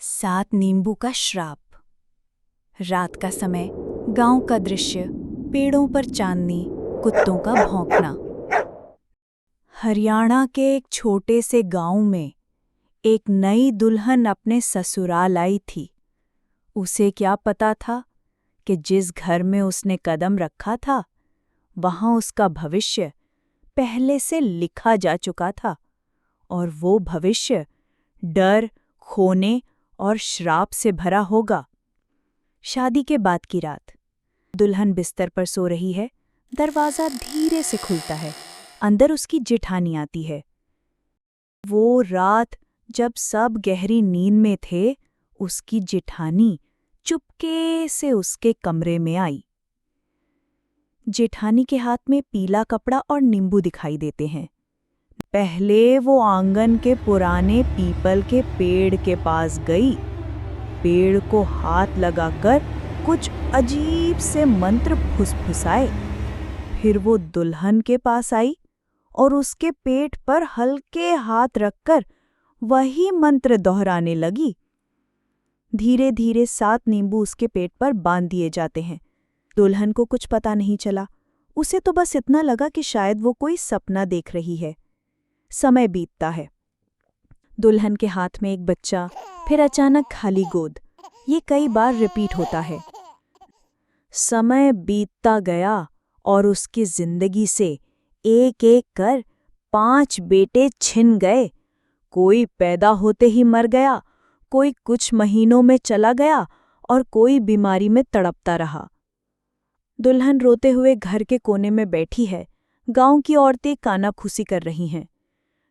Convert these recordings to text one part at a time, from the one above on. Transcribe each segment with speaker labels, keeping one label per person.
Speaker 1: 7 नींबू का श्राप। रात का समय, गांव का दृश्य, पेड़ों पर चांदनी, कुत्तों का भौंकना। हरियाणा के एक छोटे से गांव में एक नई दुल्हन अपने ससुराल आई थी। उसे क्या पता था कि जिस घर में उसने कदम रखा था, वहां उसका भविष्य पहले से लिखा जा चुका था, और वो भविष्य डर, खोने और श्राप से भरा होगा। शादी के बाद की रात, दुल्हन बिस्तर पर सो रही है। दरवाज़ा धीरे से खुलता है। अंदर उसकी जेठानी आती है। वो रात जब सब गहरी नींद में थे, उसकी जेठानी चुपके से उसके कमरे में आई। जेठानी के हाथ में पीला कपड़ा और नींबू दिखाई देते हैं। पहले वो आंगन के पुराने पीपल के पेड़ के पास गई। पेड़ को हाथ लगाकर कुछ अजीब से मंत्र फुसफुसाए। फिर वो दुल्हन के पास आई और उसके पेट पर हल्के हाथ रखकर वही मंत्र दोहराने लगी। धीरे धीरे 7 नींबू उसके पेट पर बांध दिए जाते हैं। दुल्हन को कुछ पता नहीं चला। उसे तो बस इतना लगा कि शायद वो कोई सपना देख रही है। समय बीतता है। दुल्हन के हाथ में एक बच्चा, फिर अचानक खाली गोद। ये कई बार रिपीट होता है। समय बीतता गया और उसकी जिंदगी से एक एक कर 5 बेटे छिन गए। कोई पैदा होते ही मर गया, कोई कुछ महीनों में चला गया और कोई बीमारी में तड़पता रहा। दुल्हन रोते हुए घर के कोने में बैठी है। गांव की औरतें कानाफूसी कर रही हैं।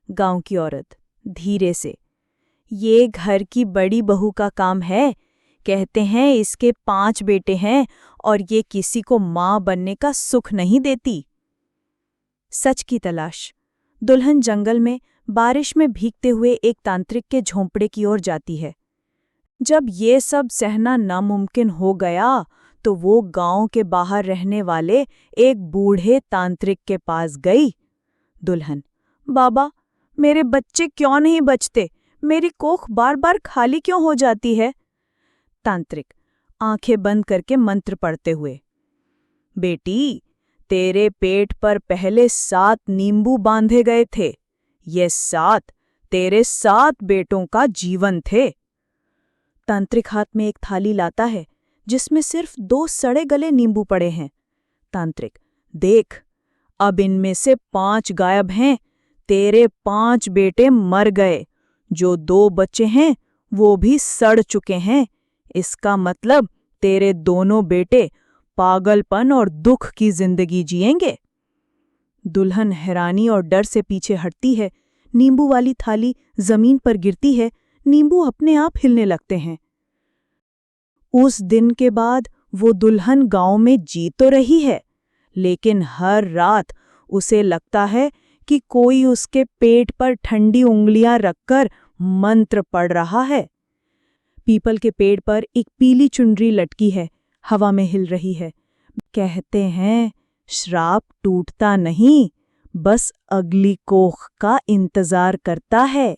Speaker 1: गांव की औरत धीरे से, ये घर की बड़ी बहू का काम है। कहते हैं इसके 5 बेटे हैं और ये किसी को मां बनने का सुख नहीं देती। सच की तलाश। दुल्हन जंगल में बारिश में भीगते हुए एक तांत्रिक के झोंपड़े की ओर जाती है। जब ये सब सहना नामुमकिन हो गया, तो वो गांव के बाहर रहने वाले एक बूढ़े तांत्रिक के पास गई। दुल्हन, बाबा, मेरे बच्चे क्यों नहीं बचते? मेरी कोख बार बार खाली क्यों हो जाती है? तांत्रिक आंखें बंद करके मंत्र पढ़ते हुए, बेटी, तेरे पेट पर पहले 7 नींबू बांधे गए थे। ये 7 तेरे 7 बेटों का जीवन थे। तांत्रिक हाथ में एक थाली लाता है जिसमें सिर्फ 2 सड़े गले नींबू पड़े हैं। तांत्रिक, देख, अब इनमें से 5 गायब हैं। तेरे 5 बेटे मर गए। जो 2 बच्चे हैं वो भी सड़ चुके हैं। इसका मतलब तेरे दोनों बेटे पागलपन और दुख की जिंदगी जिएंगे। दुल्हन हैरानी और डर से पीछे हटती है। नींबू वाली थाली जमीन पर गिरती है। नींबू अपने आप हिलने लगते हैं। उस दिन के बाद वो दुल्हन गांव में जी तो रही है, लेकिन हर रात उसे लगता है कि कोई उसके पेट पर ठंडी उंगलियां रखकर मंत्र पढ़ रहा है। पीपल के पेड़ पर एक पीली चुनरी लटकी है, हवा में हिल रही है। कहते हैं श्राप टूटता नहीं, बस अगली कोख का इंतजार करता है।